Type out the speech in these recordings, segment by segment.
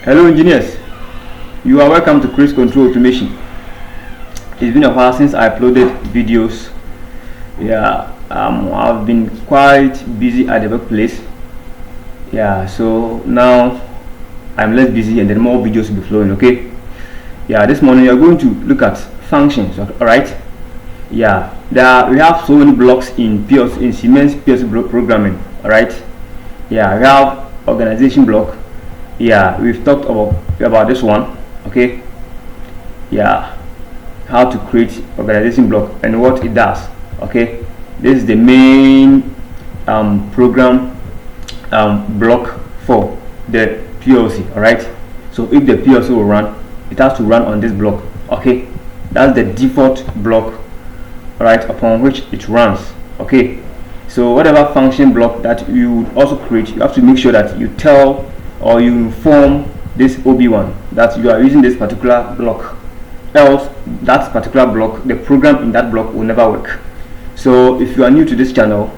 Hello engineers, you are welcome to Chris Control Automation. It's been a while since I uploaded videos. I've been quite busy at the workplace. So now I'm less busy and then more videos will be flowing. Okay. This morning we are going to look at functions. Alright. We have so many blocks in Siemens PLC programming. Alright. We have organization block. We've talked about this one. Okay. How to create organization block and what it does. Okay. This is the main program block for the PLC. Alright. So if the PLC will run, it has to run on this block. Okay. That's the default block, right, upon which it runs. Okay. So whatever function block that you would also create, you have to make sure that you tell or you inform this OB1 that you are using this particular block, else that particular block, the program in that block will never work. So if you are new to this channel,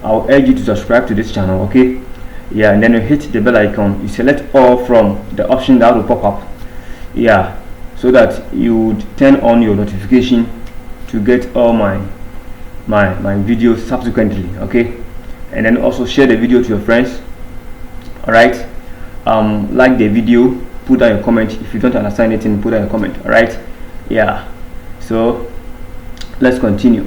I'll urge you to subscribe to this channel. Okay. And then you hit the bell icon, you select all from the option that will pop up, so that you would turn on your notification to get all my videos subsequently. Okay. And then also share the video to your friends. Alright. Like the video, put down your comment. If you don't understand anything, put down your comment. Alright. So let's continue.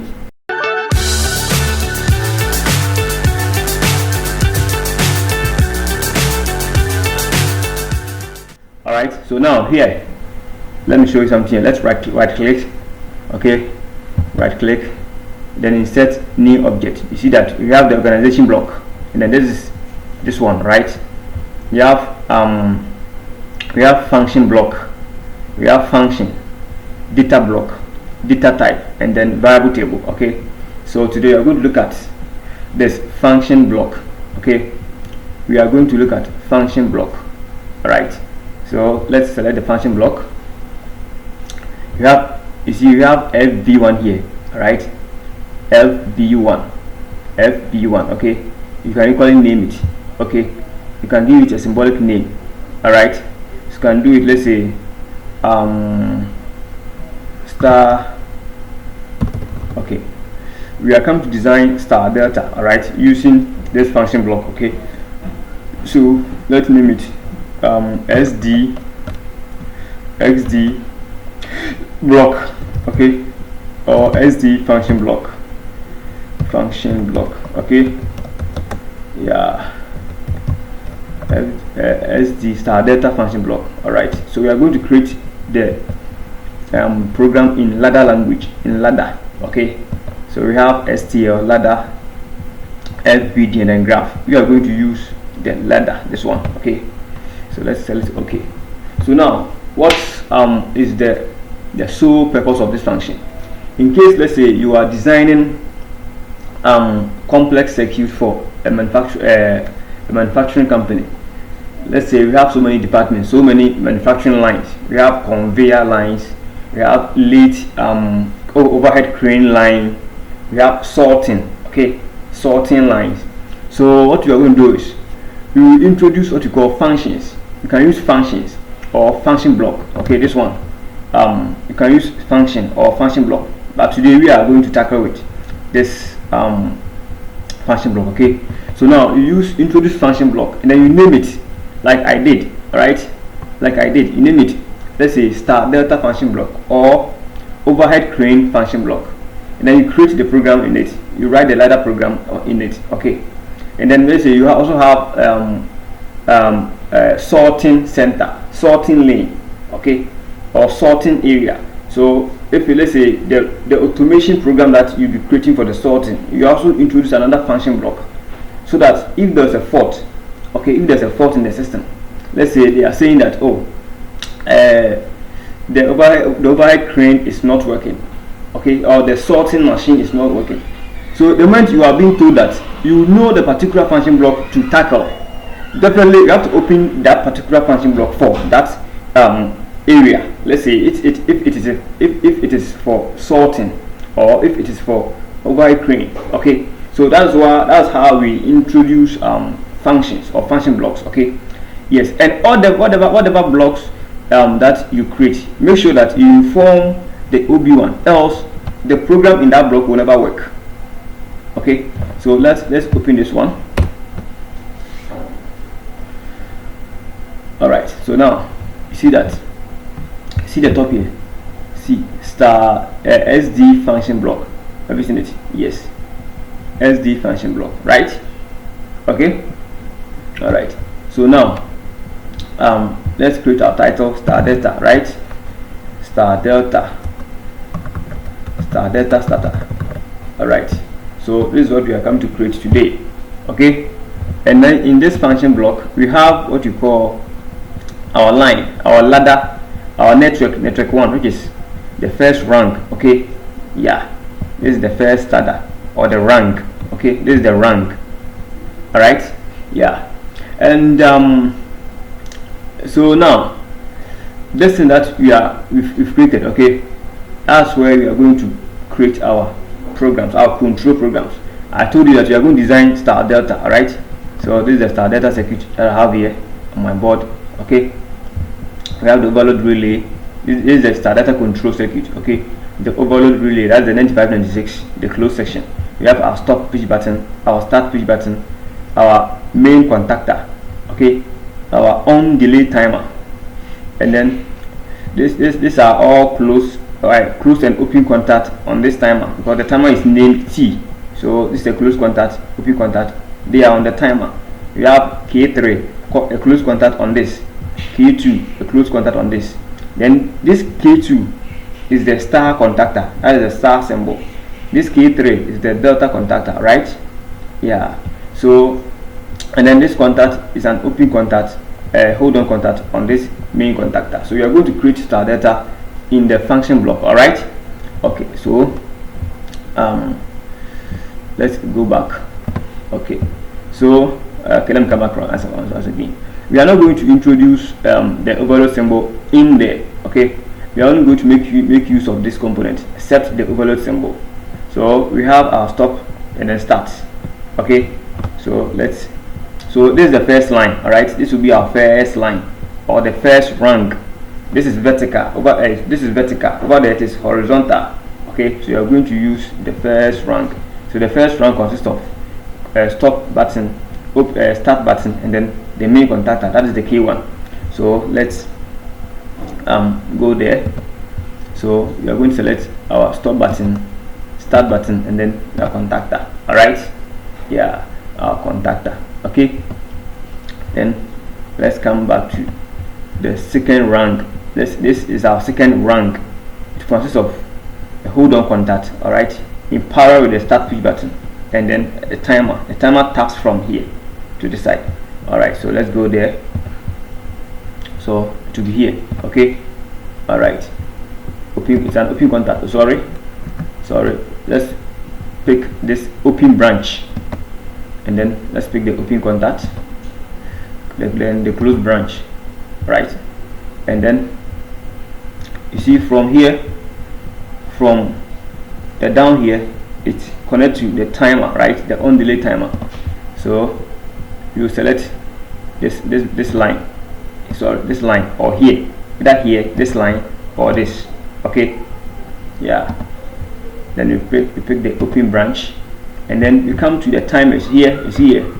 Alright, so now here, let me show you something. Let's right click. Okay, right click, then insert new object. You see that we have the organization block, and then this one, right? We have function block, we have function, data block, data type, and then variable table. Okay, so today we are going to look at this function block. Okay, we are going to look at function block. Alright, so let's select the function block. You have FB1 here. Alright, FB1. Okay, you can equally name it. Okay, you can give it a symbolic name. Alright, so you can do it, let's say star. Okay, we are come to design star delta. Alright, using this function block. Okay, so let's name it SD XD block. Okay, or SD function block. Okay, SD star delta function block. Alright, so we are going to create the program in ladder language, in ladder. Okay, so we have STL, ladder, FBD, and then graph. We are going to use the ladder, this one. Okay, so let's select okay. So now what is the sole purpose of this function? In case, let's say, you are designing complex circuit for a manufacturing company. Let's say we have so many departments, so many manufacturing lines. We have conveyor lines, we have lathe overhead crane line, we have sorting. Okay, sorting lines. So what you are going to do is you will introduce what you call functions. You can use functions or function block. Okay, this one you can use function or function block, but today we are going to tackle with this function block. Okay, so now you introduce function block and then you name it like I did. Alright, like I did, you name it, let's say star delta function block or overhead crane function block, and then you create the program in it. You write the ladder program in it. Okay, and then let's say you also have sorting center, sorting lane. Okay, or sorting area. So if let's say the automation program that you'll be creating for the sorting, you also introduce another function block, so that if there's a fault, okay, if there's a fault in the system, let's say they are saying that the overhead crane is not working, okay, or the sorting machine is not working. So the moment you are being told that, you know the particular function block to tackle, definitely you have to open that particular function block for that area. Let's say if it is for sorting, or if it is for overhead crane. Okay, so that's how we introduce functions or function blocks. Okay, Yes, and all the whatever blocks that you create, make sure that you inform the OB1, else the program in that block will never work. Okay, so let's open this one. All right, so now you see that, see the top here, see star SD function block. Have you seen it? Yes, SD function block, right? Okay, all right. So now let's create our title, star delta, right? Star delta starter. All right, so this is what we are coming to create today. Okay, and then in this function block we have what you call our line, our ladder, our network 1, which is the first rank. Okay, yeah, this is the first ladder or the rank. Okay, this is the rank. All right, yeah, and so now this thing that we've created, okay, that's where we are going to create our programs, our control programs. I told you that we are going to design star delta. All right, so this is the star delta circuit that I have here on my board. Okay, we have the overload relay. This is the star delta control circuit. Okay, the overload relay, that's the 9596, the closed section. We have our stop push button, our start push button, our main contactor, okay, our on delay timer, and then these are all closed. Alright, closed and open contact on this timer, because the timer is named T. So this is a closed contact, open contact. They are on the timer. We have K3, a closed contact on this. K2, a closed contact on this. Then this K2 is the star contactor. That is the star symbol. This K3 is the delta contactor, right? Yeah. So, and then this contact is an open contact, hold on contact on this main contactor. So we are going to create star delta in the function block. All right, okay, so let's go back. Okay, so okay, let me come back once again. We are not going to introduce the overload symbol in there. Okay, we are only going to make use of this component except the overload symbol. So we have our stop and then start. Okay, so this is the first line. All right, this will be our first line or the first rank. This is vertical this is vertical, over there it is horizontal. Okay, so you are going to use the first rank. So the first rank consists of stop button, start button, and then the main contactor, that is the K1. So let's go there. So we are going to select our stop button, start button, and then our contactor. All right, yeah, our contactor. Okay, then let's come back to the second rank. This is our second rank. It consists of a hold on contact, all right, in parallel with the start push button, and then a timer. The timer taps from here to the side. All right, so let's go there. So to be here. Okay, all right, open, it's an open contact. Sorry, let's pick this open branch, and then let's pick the open contact, then the closed branch, right? And then you see from here, from the down here, it's connected to the timer, right? The on delay timer. So you select this line, sorry, this line, or here, either here, this line, or this. Okay, yeah. Then you pick the open branch, and then you come to the timers. Here is here,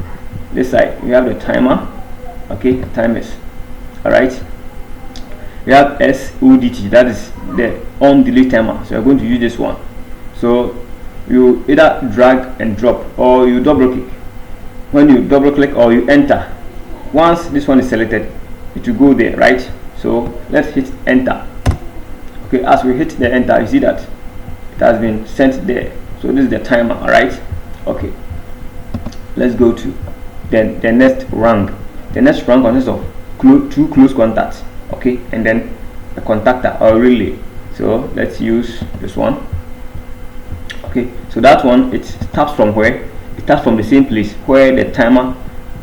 this side you have the timer. Okay, timers. All right, we have SODT, that is the on delay timer. So you're going to use this one. So you either drag and drop, or you double click. When you double click or you enter, once this one is selected, it will go there, right? So let's hit enter. Okay, as we hit the enter, you see that it has been sent there. So this is the timer. All right, okay, let's go to the next rank. The next rank consists of two close contacts, okay, and then a contactor or relay. So let's use this one. Okay, so that one, it taps from where? It taps from the same place where the timer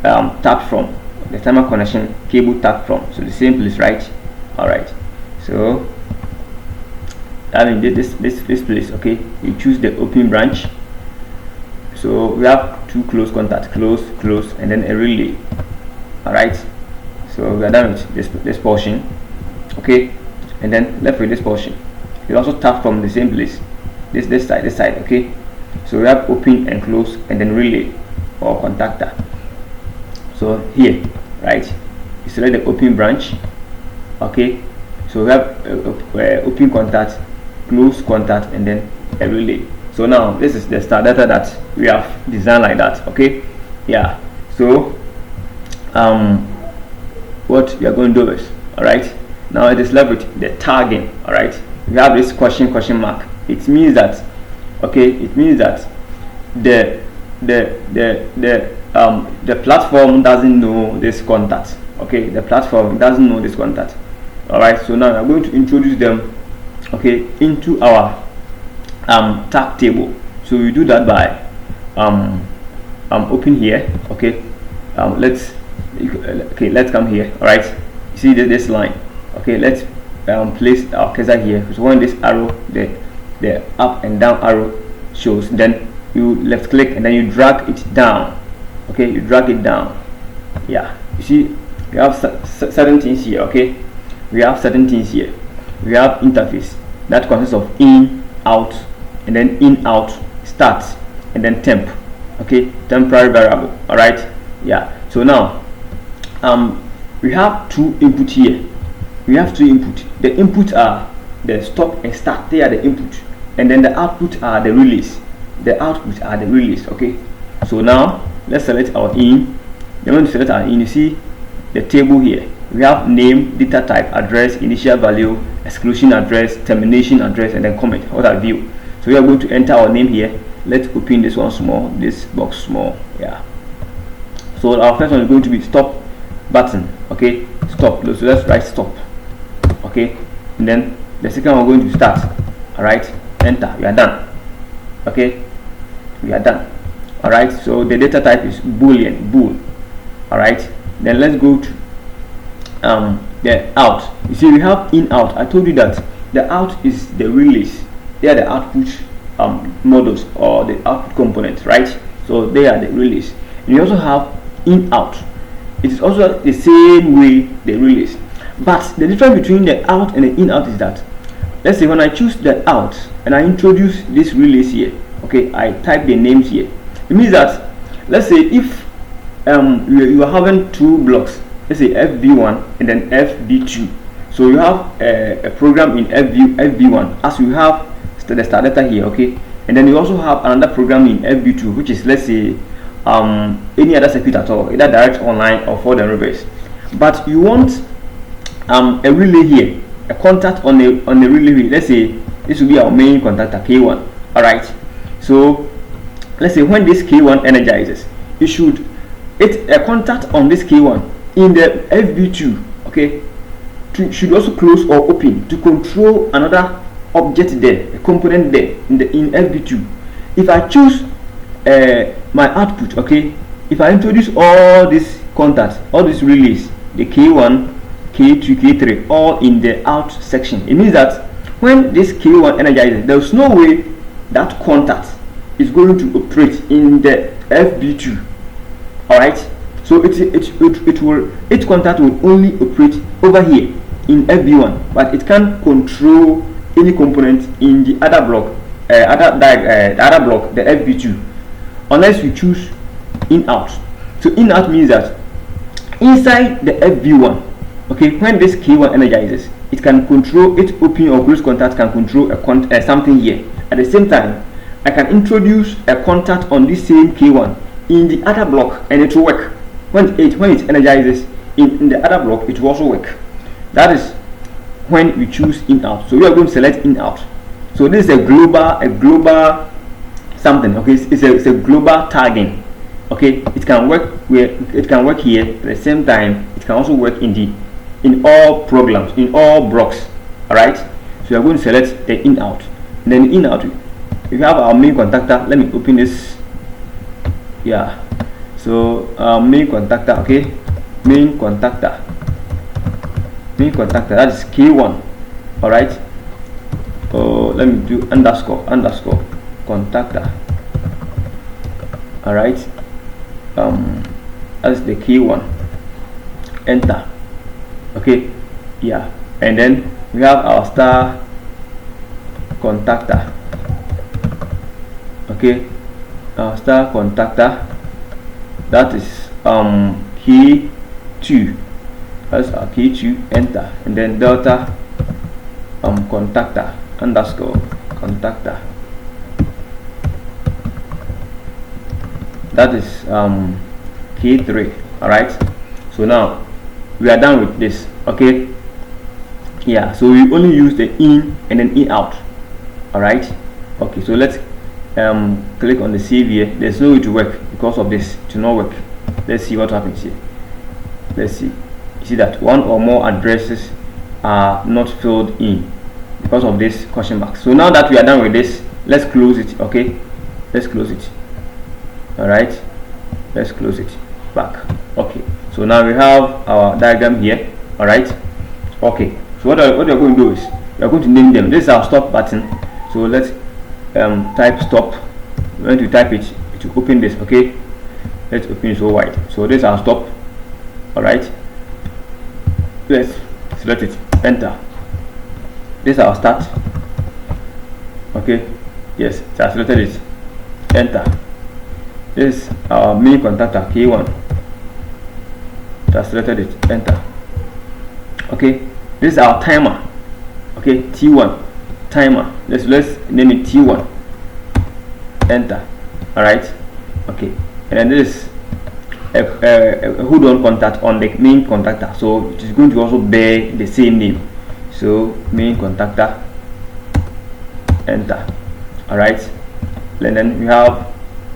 tapped from, the timer connection cable tapped from. So the same place, right? All right, so I mean this place. Okay, you choose the open branch. So we have two close contacts, close, and then a relay. All right, So we are done with this portion, okay, and then left with this portion. You also tap from the same place, this side, okay. So we have open and close, and then relay or contactor. So here, right, you select the open branch, okay. So we have open contact, close contact, and then a relay. So now this is the StarData that we have designed like that, okay. Yeah, so what we are going to do is, all right, now it is left with the tagging. All right, we have this question mark. It means that, okay, it means that the platform doesn't know this contact, okay. The platform doesn't know this contact. All right, so now I'm going to introduce them, okay, into our tag table. So we do that by open here, okay. Let's come here. All right, you see this line, okay. Let's place our cursor here. So when this arrow, the up and down arrow shows, then you left click and then you drag it down, okay. You drag it down. Yeah, you see we have certain things here, okay. We have certain things here. We have interface that consists of in, out, and then in, out, start, and then temp, okay, temporary variable. All right, yeah. So now we have two input here. We have two input. The input are the stop and start. They are the input, and then the output are the release. The output are the release, okay. So now let's select our in. Then when you select our in, you see the table here. We have name, data type, address, initial value, exclusion address, termination address, and then comment. What are view? So we are going to enter our name here. Let's open this one small, this box small. Yeah. So our first one is going to be stop button, okay. Stop. So let's write stop, okay. And then the second one we're going to start. All right. Enter. We are done. Okay. We are done. All right. So the data type is boolean, bool. All right. Then let's go to the out. You see we have in, out. I told you that the out is the release. They are the output models or the output components, right? So they are the release. And you also have in, out. It is also the same way the release, but the difference between the out and the in, out is that, let's say when I choose the out and I introduce this release here, okay, I type the names here. It means that, let's say if you are having two blocks, let's say FB1 and then FB2. So you have a program in FB1 as you have the StarData here, okay, and then you also have another program in FB2, which is, let's say any other circuit at all, either direct online or for the reverse. But you want a relay here, a contact on the relay here. Let's say this will be our main contactor K1. All right, so let's say when this K1 energizes, you should a contact on this K1 in the FB2, okay, should also close or open to control another object there, a component there in FB2. If I choose my output, okay, if I introduce all these contacts, all these relays, the K1, K2, K3, all in the out section, it means that when this K1 energizes, there's no way that contact is going to operate in the FB2. All right, so its contact will only operate over here in FB1, but it can't control any component in the other block, the other block, the FB2, unless you choose in, out. So in, out means that inside the FB1, okay, when this K1 energizes, it can control its open or close contact, can control something here. At the same time, I can introduce a contact on this same K1 in the other block, and it will work. When it energizes in the other block, it will also work. That is when we choose in, out. So we are going to select in, out. So this is a global something, okay. It's a global tagging, okay. It can work here. At the same time, it can also work in all programs, in all blocks. All right. So we are going to select the in, out. And then in, out, if you have our main contactor, let me open this. Yeah. So main contactor, okay, main contactor, that is K1. All right. Let me do underscore contactor. All right. That's the K1. Enter. Okay, yeah, and then we have our star contactor. Okay, our star contactor, that is key 2. That's our key 2. Enter, and then delta contactor underscore contactor, that is key 3. All right, so now we are done with this. Okay, yeah, so we only use the in and then in out. All right, okay, so let's click on the save here. There's no way to work because of this to not work. Let's see what happens here. Let's see. You see that one or more addresses are not filled in because of this question mark. So now that we are done with this, let's close it. Okay, let's close it. All right, let's close it back. Okay, so now we have our diagram here. All right, okay, so what you're going to do is we are going to name them. This is our stop button, so let's type stop. When you type it to open this. Okay, let's open it so wide. So this is our stop. All right, let's select it, enter. This is our start. Okay, yes, I selected it, enter. This is our main contactor K1. Just selected it, enter. Okay, this is our timer. Okay, T1 timer. Let's name it T1. Enter. All right. Okay, and then this is a hold-on contact on the main contactor, so it is going to also bear the same name. So main contactor. Enter. All right, and then we have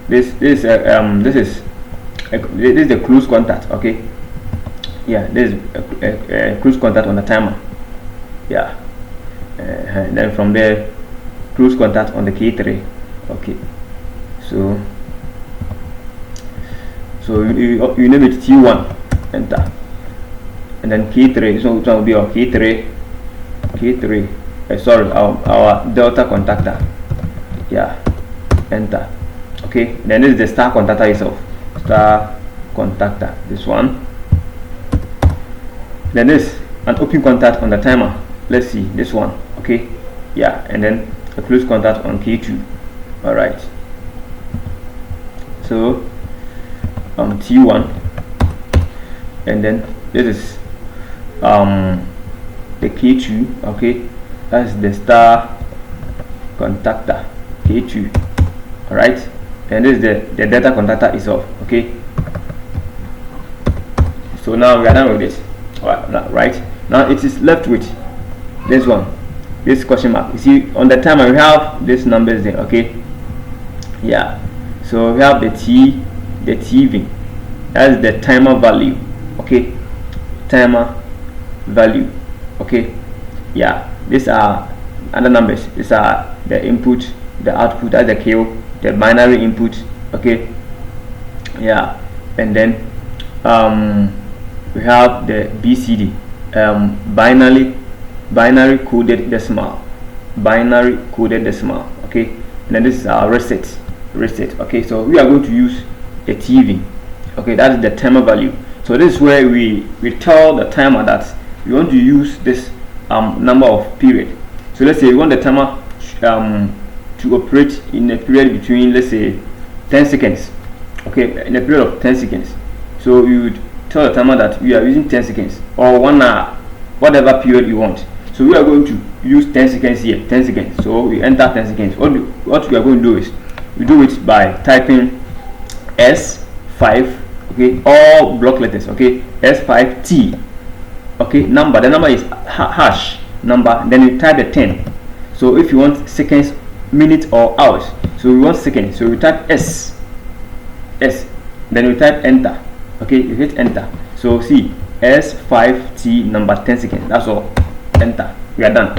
this is the close contact. Okay, yeah, this is a close contact on the timer. Yeah, and then from there close contact on the K3. Okay, so you name it T1, enter, and then K3. So which one will be our K3? Sorry, our delta contactor. Yeah, enter. Okay, then this is the star contactor itself, star contactor, this one. Then this an open contact on the timer. Let's see this one. Okay, yeah, and then a close contact on K2. All right, so T1, and then this is the K2. Okay, that's the star contactor K2. All right, and this is the data contactor itself. Okay, so now we are done with it. Right, now it is left with this one, this question mark. You see on the timer we have these numbers there. Okay, yeah, so we have the TV, that's the timer value. Okay, timer value. Okay, yeah, these are other numbers. These are the input, the output, that's the KO, the binary input. Okay, yeah, and then we have the BCD, binary coded decimal, okay, and then this is our reset. Okay, so we are going to use a TV. Okay, that is the timer value. So this is where we tell the timer that we want to use this number of period. So let's say we want the timer to operate in a period between, let's say, 10 seconds. Okay, in a period of 10 seconds. So you would tell the timer that we are using 10 seconds or 1 hour, whatever period you want. So we are going to use 10 seconds here, 10 seconds. So we enter 10 seconds. What we are going to do is we do it by typing S5, okay, all block letters. Okay, S5T. Okay, number, the number is hash number, then you type the 10. So if you want seconds, minutes, or hours, so we want seconds, so we type S, then we type enter. Okay, you hit enter. So see, S5T number 10 seconds, that's all. Enter, we are done.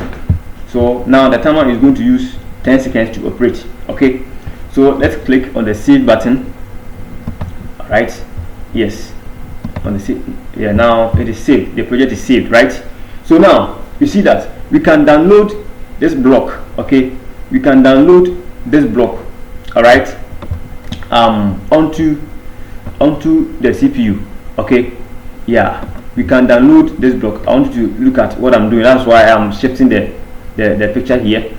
So now the timer is going to use 10 seconds to operate. Okay, so let's click on the save button. All right, yes, on the save. Yeah, now it is saved, the project is saved, right? So now you see that we can download this block. Okay, we can download this block, all right, onto the CPU. Okay, yeah, we can download this block. I want you to look at what I'm doing. That's why I'm shifting the picture here.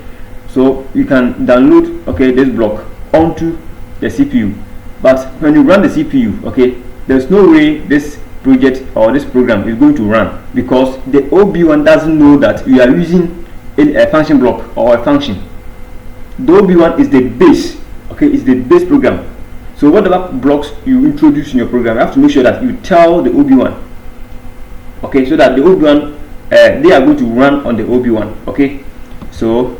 So you can download, okay, this block onto the CPU. But when you run the CPU, okay, there's no way this project or this program is going to run, because the OB1 doesn't know that you are using a function block or a function. The OB1 is the base, okay, it's the base program. So whatever blocks you introduce in your program, you have to make sure that you tell the OB1, okay, so that the OB1 they are going to run on the OB1. Okay, so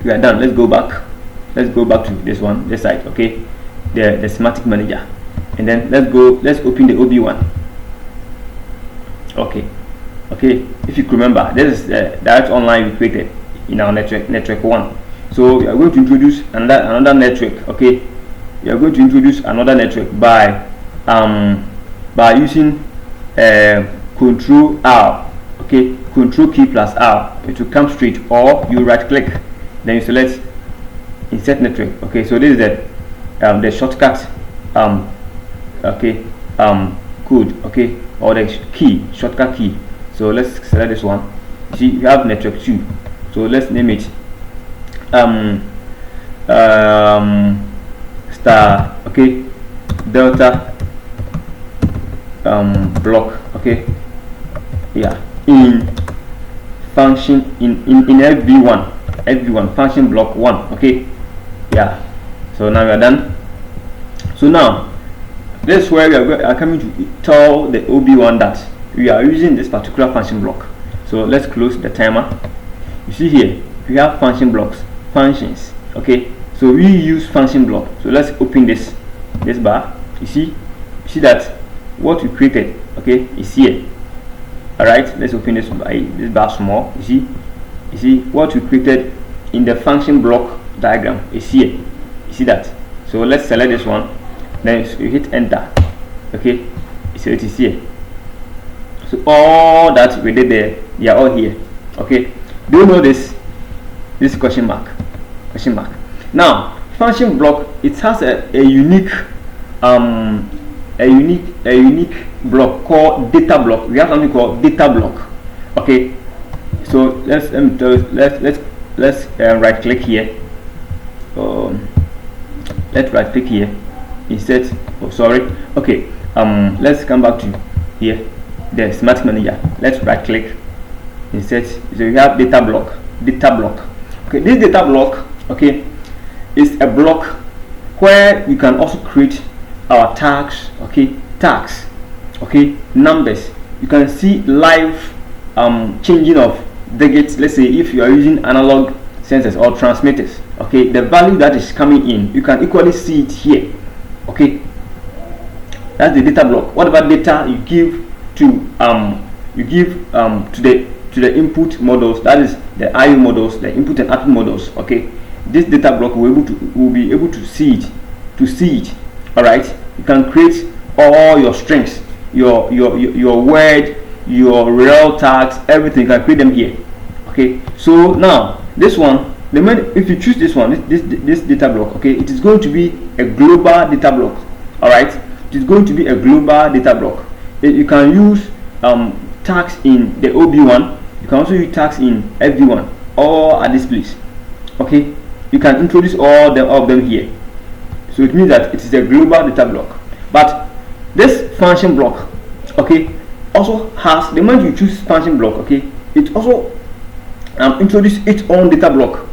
we are done. Let's go back to this one, this side, okay, the Simatic manager, and then let's open the OB1. Okay, if you remember, this is the direct online we created in our network 1. So we are going to introduce another network. Okay, we are going to introduce another network by using Control R. Okay, Control key plus R. It will come straight, or you right click, then you select insert network. Okay, so this is the shortcut code, okay, or the key, shortcut key. So let's select this one. See, you have network 2, so let's name it star, okay, delta block, okay, yeah, in function in FV1 function block 1. Okay, yeah, so now we are done. So now this is where we are coming to tell the OB1 that we are using this particular function block. So let's close the timer. You see here we have function blocks, functions. Okay, so we use function block. So let's open this bar. You see that what we created, okay, is here. All right, let's open this bar small. You see what we created in the function block diagram is here. You see that? So let's select this one, then you hit enter. Okay, so it is here. So all that we did there, they are all here. Okay, do you know this question mark? Now function block, it has a unique block called data block. We have something called data block. Okay, so let's right click here. Let's right click here instead. Oh, sorry. Okay, let's come back to here, the Simatic manager. Let's right click instead. So you have data block. Okay, this data block, okay, is a block where we can also create our tags. Okay, numbers. You can see live changing of digits. Let's say if you are using analog sensors or transmitters, okay, the value that is coming in, you can equally see it here. Okay, that's the data block. Whatever data you give to the input models, that is the IO models, the input and output models. Okay, this data block will be able to see it. All right, you can create all your strings, your word, your real tags, everything. You can create them here. Okay, so now this one, if you choose this one, this data block, okay, it is going to be a global data block. All right, it is going to be a global data block. You can use tags in the OB1. You can also use tags in FV1, all at this place. Okay, you can introduce all of them here. So it means that it is a global data block. But this function block, okay, also has, the moment you choose function block, okay, it also introduce its own data block.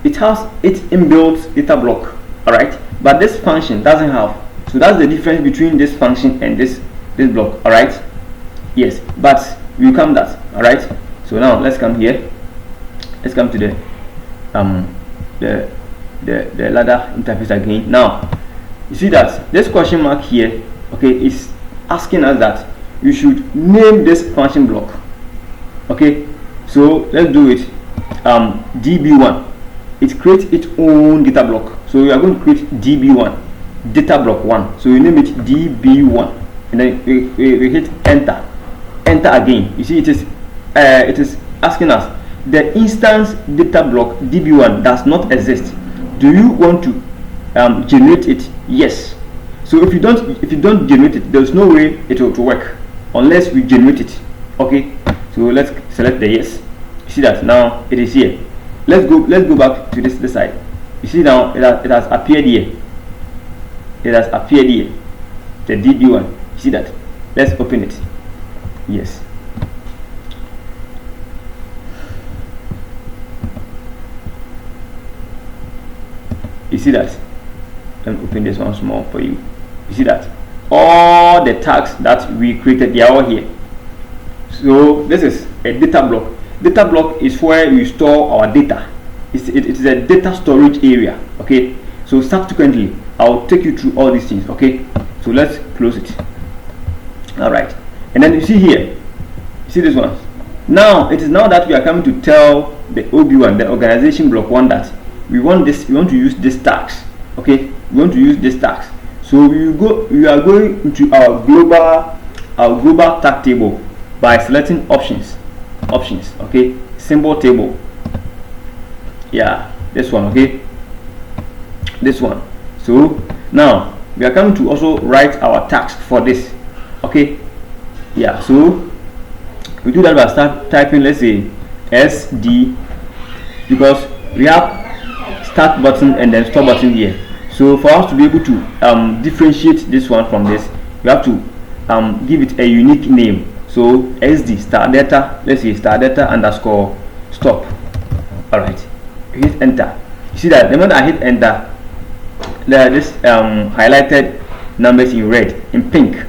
It has its inbuilt data block. All right, but this function doesn't have. So that's the difference between this function and this block. All right, yes, but we come that. All right, so now let's come here. Let's come to the ladder interface again. Now you see that this question mark here, okay, is asking us that you should name this function block. Okay, so let's do it. DB1, it creates its own data block. So we are going to create DB1, data block 1. So you name it DB1, and then we hit enter again. You see it is asking us, the instance data block DB1 does not exist. Do you want to generate it? Yes. So if you don't generate it, there's no way it will work. unless we generate it. Okay, so let's select the yes. You see that now it is here. Let's go back to this side. You see now it has appeared here. It has appeared here, the DB1. You see that? Let's open it. Yes. You see that? Let me open this once more for you. You see that? All the tags that we created, they are all here. So this is a data block. Data block is where we store our data. It is a data storage area. Okay. So subsequently, I'll take you through all these things. Okay. So let's close it. All right. And then you see here. You see this one. Now it is now that we are coming to tell the OB1, the organization block 1, that we want this. We want to use this tags. Okay. We want to use this tags. So we are going into our global tag table by selecting options. Okay, symbol table. Yeah, this one. Okay, this one. So now we are coming to also write our tags for this. Okay, yeah. So we do that by start typing, let's say SD, because we have start button and then stop button here. So for us to be able to differentiate this one from this, we have to give it a unique name. So SD star data, let's say star data underscore stop. All right, hit enter. You see that the moment I hit enter, there are this highlighted numbers in red, in pink.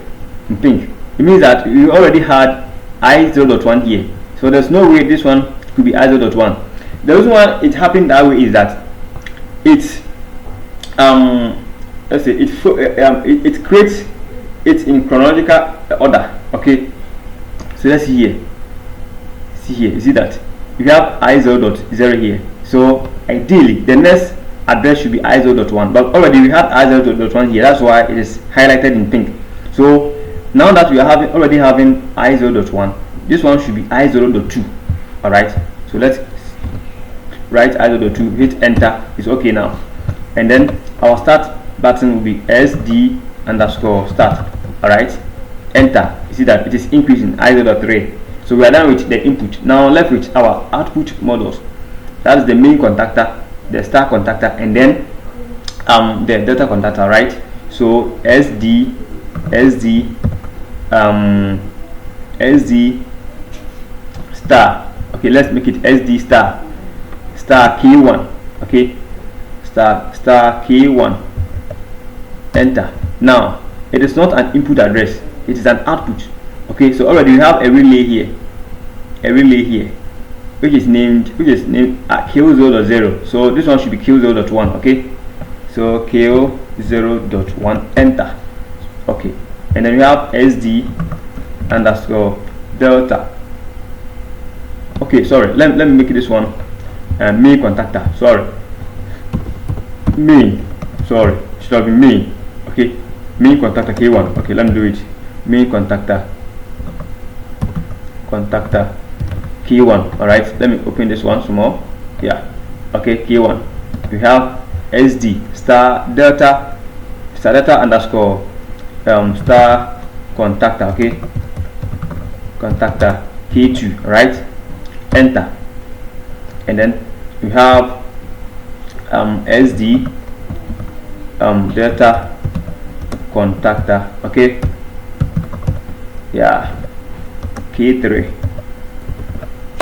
It means that we already had I0.1 here, so there's no way this one could be I0.1. The reason why it happened that way is that it's let's say it creates it in chronological order. Okay, so let's see here. You see that we have I0.0 here, so ideally the next address should be I0.1, but already we have I0.1 here. That's why it is highlighted in pink. So now that we are already having I0.1, this one should be I0.2. all right, so let's write I0.2, hit enter. It's okay now. And then our start button will be SD underscore start. All right, enter. You see that it is increasing I0.3. So we are done with the input. Now left with our output models. That is the main contactor, the star contactor, and then the data contactor. Right. So SD star. Okay, let's make it SD star K1. Okay, star K1. Enter. Now it is not an input address, it is an output. Okay, so already we have a relay here, which is named Q0.0. so this one should be Q0.1. okay, so Q0.1, enter. Okay, and then we have SD underscore delta. Okay, sorry, let me make this one main contactor. Should have been main. Okay, main contactor K1. Okay, let me do it. Main contactor K1. all right, let me open this one some more. Yeah, okay, K1. We have SD star data underscore star contactor. Okay, contactor K2. all right, enter. And then we have SD data contactor. Okay, yeah, K3,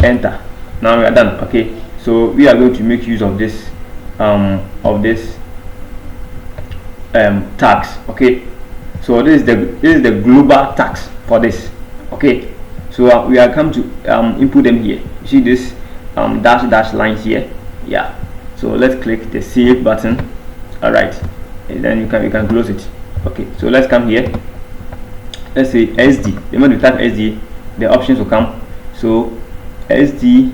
enter. Now we are done. Okay, so we are going to make use of this tags. Okay, so this is the global tags for this. Okay, so we are come to input them here. You see this dash lines here. Yeah, so let's click the save button. All right, and then you can close it. Okay, so let's come here. Let's say SD. The moment we type SD, the options will come. So SD,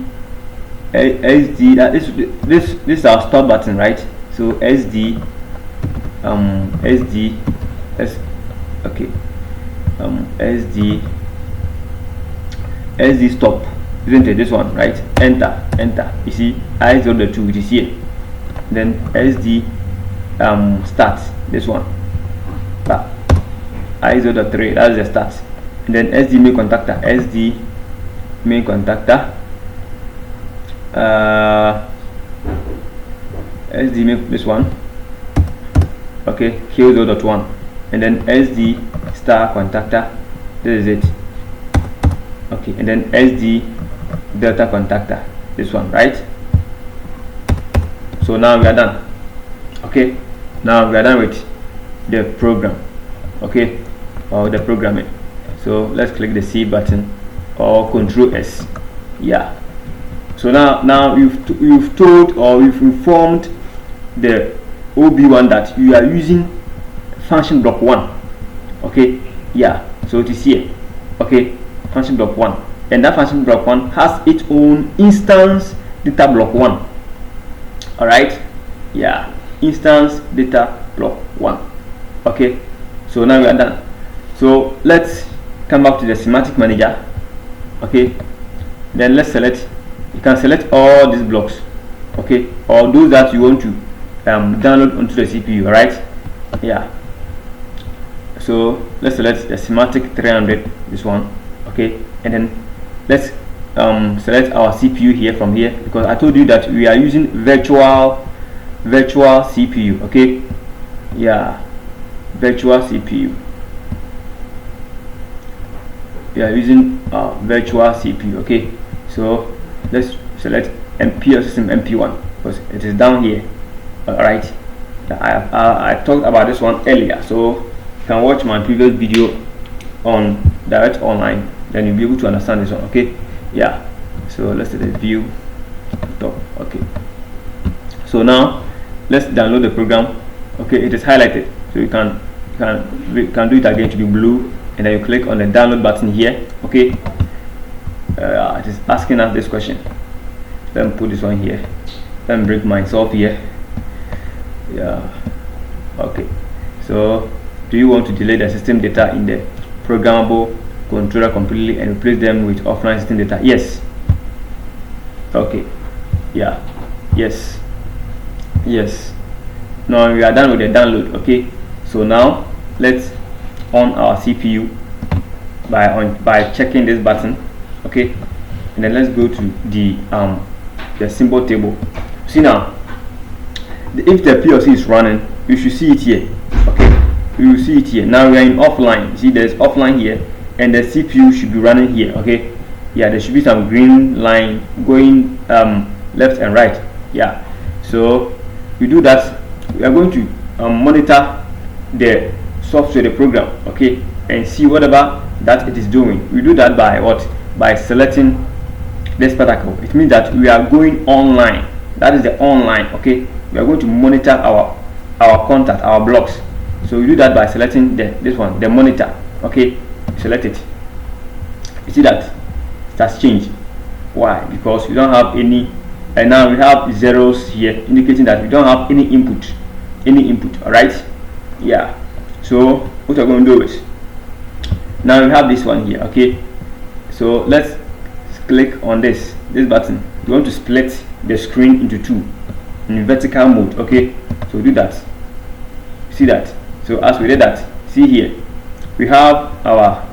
this is our start button, right? So SD SD stop, isn't it? This one, right? Enter. You see I0.2, which is here. Then SD start, this one. I0.3, that's the start. and then SD main contactor, SD main contactor, SD main, this one, okay, Q0.1, and then SD star contactor, this is it, okay, and then SD delta contactor, this one, right? So now we are done. Okay, now we are done with the program, okay, or the programming. So let's click the C button or Control S. Yeah, so now you've told, or you've informed the OB1 that you are using function block 1. Okay, yeah, so it is here, okay, function block 1, and that function block 1 has its own instance data block 1. All right, yeah, instance data block 1. Okay, so now we are done. So let's come back to the Simatic manager. Okay, then let's select, you can select all these blocks, okay, or those that you want to download onto the CPU. All right, yeah, so let's select the Simatic 300, this one, okay, and then let's select our CPU here from here, because I told you that we are using virtual CPU. Okay, yeah, virtual CPU. We are using virtual CPU. Okay, so let's select MP system MP1 because it is down here. All right, I talked about this one earlier, so you can watch my previous video on direct online, then you'll be able to understand this one. Okay, yeah, so let's set the view top. Okay, so now let's download the program. Okay, it is highlighted, so you can do it again to be blue, and then you click on the download button here. Okay, it is asking us this question. Let me put this one here. Let me break myself here. Yeah, okay, so do you want to delete the system data in the programmable controller completely and replace them with offline system data? Yes. Okay, yeah, yes, yes. Now we are done with the download. Okay, so now let's on our CPU by checking this button. Okay, and then let's go to the symbol table. See now, if the PLC is running, you should see it here. Okay, you will see it here. Now we are in offline. See, there's offline here, and the CPU should be running here. Okay, yeah, there should be some green line going left and right. Yeah, so we do that. We are going to monitor the software, the program, okay, and see whatever that it is doing. We do that by what? By selecting this particle. It means that we are going online. That is the online. Okay, we are going to monitor our contact, our blocks. So we do that by selecting this one, the monitor. Okay, select it. You see that it has changed. Why? Because we don't have any, and now we have zeros here, indicating that we don't have any input. All right, yeah. So what we're going to do is, now we have this one here. Okay, so let's click on this button. You want to split the screen into two in vertical mode. Okay, so do that. See that? So as we did that, see here, we have our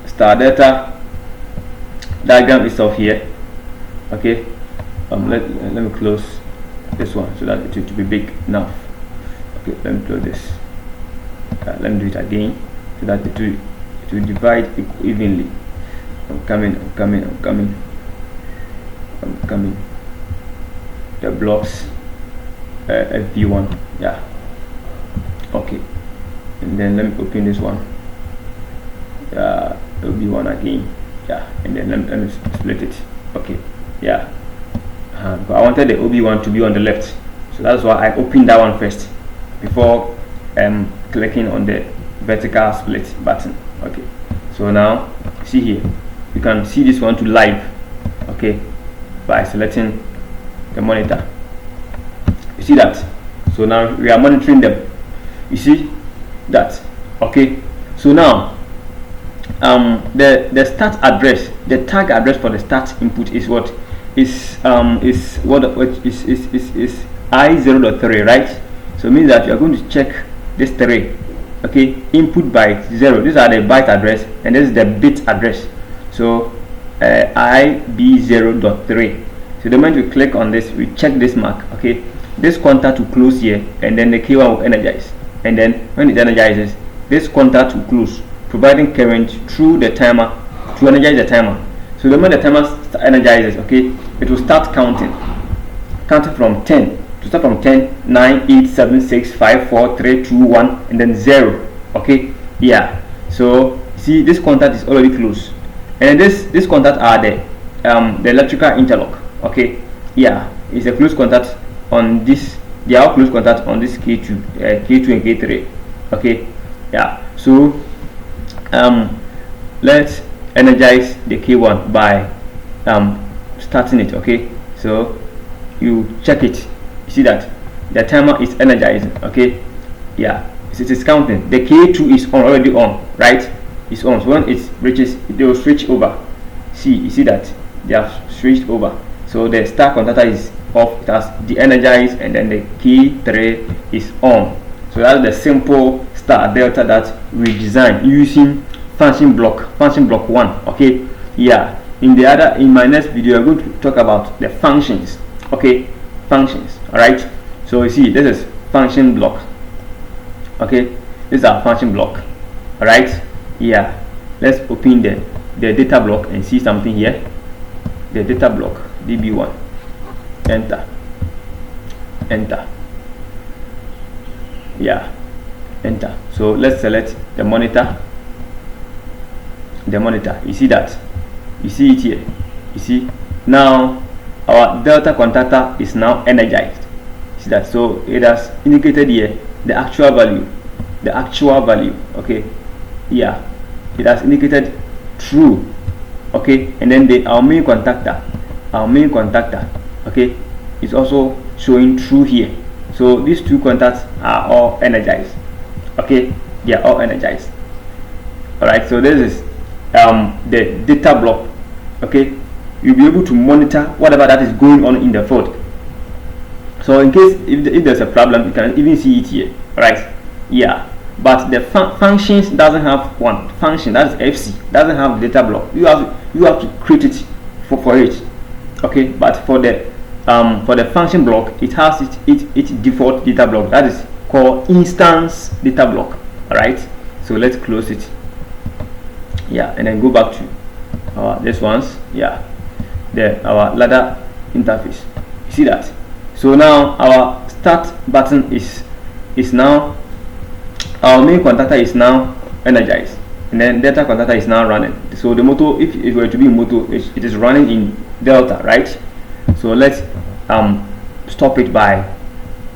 star data diagram itself here. Okay, let me close this one so that it will be big enough. Okay, let me close this. Let me do it again so that it will divide evenly. I'm coming. The blocks, FB1, yeah. Okay, and then let me open this one. OB1 again, yeah, and then let me split it. Okay, yeah. But I wanted the OB1 to be on the left, so that's why I opened that one first before clicking on the vertical split button. Okay, so now see here, you can see this one to live. Okay, by selecting the monitor. You see that? So now we are monitoring them. You see that? Okay, so now the start address, the tag address for the start input is what? Is I0.3, right? So it means that you are going to check this 3 okay, input byte 0. These are the byte address, and this is the bit address. So IB0.3. So the moment we click on this, we check this mark, okay, this contact will close here, and then the K1 will energize, and then when it energizes, this contact will close, providing current through the timer to energize the timer. So the moment the timer energizes, okay, it will start counting from 10. To start from 10, 9, 8, 7, 6, 5, 4, 3, 2, 1, and then 0. Okay, yeah. So see, this contact is already closed, and this contact are the electrical interlock. Okay, yeah, it's a close contact on this. They are close contact on this K2, K2 and K3. Okay, yeah. So let's energize the K1 by starting it. Okay, so you check it. You see that the timer is energizing. Okay, yeah, it is counting. The K2 is already on, right? It's on. So when it reaches, they will switch over. See, you see that they have switched over. So the start contactor is off, it has de-energized, and then the K3 is on. So that's the simple start delta that we designed using function block 1. Okay, yeah. In my next video, I'm going to talk about the functions. Okay, functions. All right. So you see, this is function block. Okay, this is our function block. All right. Yeah. Let's open the data block and see something here. The data block DB1. Enter. Yeah, enter. So let's select the monitor. You see that? You see it here. You see now our delta contactor is now energized. See that? So it has indicated here the actual value. Okay, yeah, it has indicated true. Okay, and then our main contactor, okay, is also showing true here. So these two contacts are all energized. Okay, they are all energized. All right, so this is the data block. Okay, you'll be able to monitor whatever that is going on in the field. So in case if there's a problem, you can even see it here. Right, yeah. But the functions doesn't have one function, that is FC, doesn't have data block. You have to create it for it. Okay, but for the function block, it has its default data block, that is called instance data block. All right, so let's close it. Yeah, and then go back to this one's, yeah, our ladder interface. You see that? So now our start button is now, our main contactor is now energized, and then data contactor is now running. So the motor, if it were to be motor, it is running in delta, right? So let's stop it by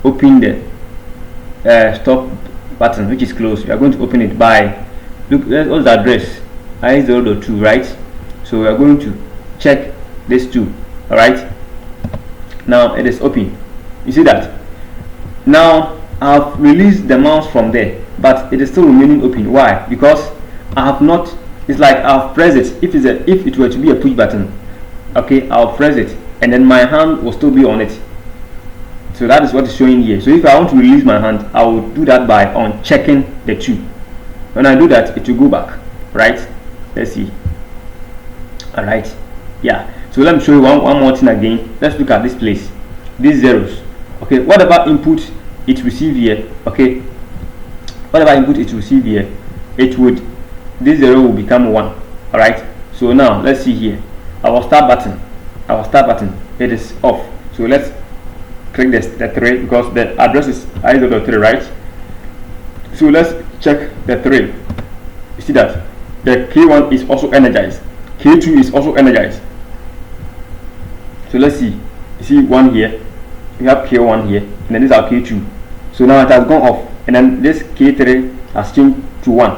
opening the stop button, which is closed. We are going to open it by, look, what's the address? I0.2, right? So we are going to check this too. All right, now it is open. You see that? Now I've released the mouse from there, but it is still remaining open. Why? Because I have not, it's like I've pressed it. If it were to be a push button, okay, I'll press it and then my hand will still be on it. So that is what is showing here. So if I want to release my hand, I will do that by unchecking the 2. When I do that, it will go back, right? Let's see. All right, yeah. So let me show you one more thing again. Let's look at this place, these zeros. Okay, whatever input it receive here, okay, whatever input it receive here, it would, this 0 will become 1. All right, so now let's see here, our start button, it is off. So let's click the 3 because the address is I0.3, right? So let's check the 3. You see that the K1 is also energized, K2 is also energized. So let's see, you see 1 here, we have K1 here, and then this is our K2. So now it has gone off, and then this K3 has changed to 1.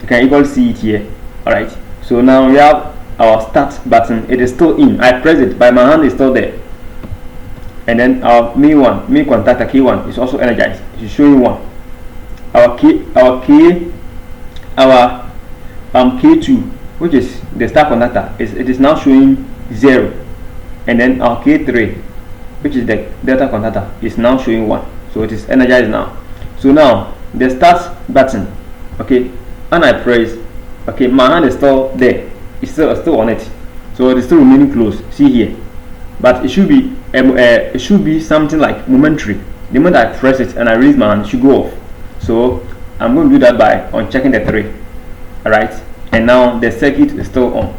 You can equally see it here. Alright, so now we have our start button, it is still in. I press it, but my hand is still there. And then our main contactor K1 is also energized, it is showing 1. Our K2, which is the start contactor, it is now showing 0. And then our K3, which is the delta contactor, is now showing 1. So it is energized now. So now the start button, okay, and I press, okay, my hand is still there, it's still on it, so it is still remaining closed, see here, but it should be something like momentary. The moment I press it and I raise my hand, it should go off. So I'm going to do that by unchecking the 3. Alright, and now the circuit is still on.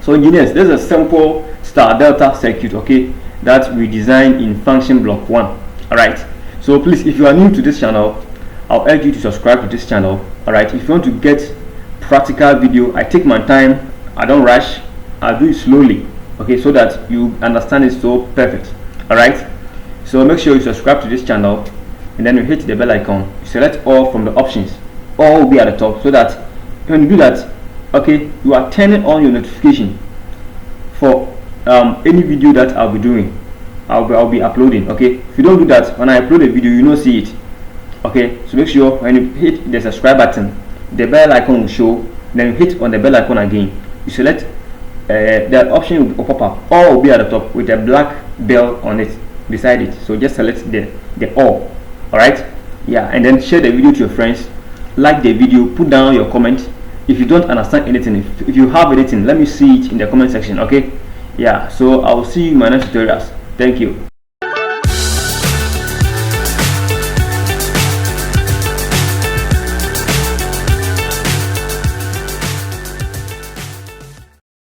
So engineers, this is a simple star delta circuit, okay, that we designed in function block 1. Alright, so please, if you are new to this channel, I'll urge you to subscribe to this channel. Alright, if you want to get practical video, I take my time, I don't rush, I'll do it slowly, okay, so that you understand it so perfect. Alright, so make sure you subscribe to this channel, and then you hit the bell icon, you select all from the options, all will be at the top, so that when you do that, okay, you are turning on your notification for any video that I'll be doing, I'll be uploading. Okay, if you don't do that, when I upload a video, you don't see it. Okay, so make sure when you hit the subscribe button, the bell icon will show, then you hit on the bell icon again, you select that option will pop up, all will be at the top with a black bell on it beside it, so just select the all. Alright, yeah, and then share the video to your friends, like the video, put down your comment. If you don't understand anything, if you have anything, let me see it in the comment section. Okay, yeah, so I'll see you in my next tutorials. Thank you.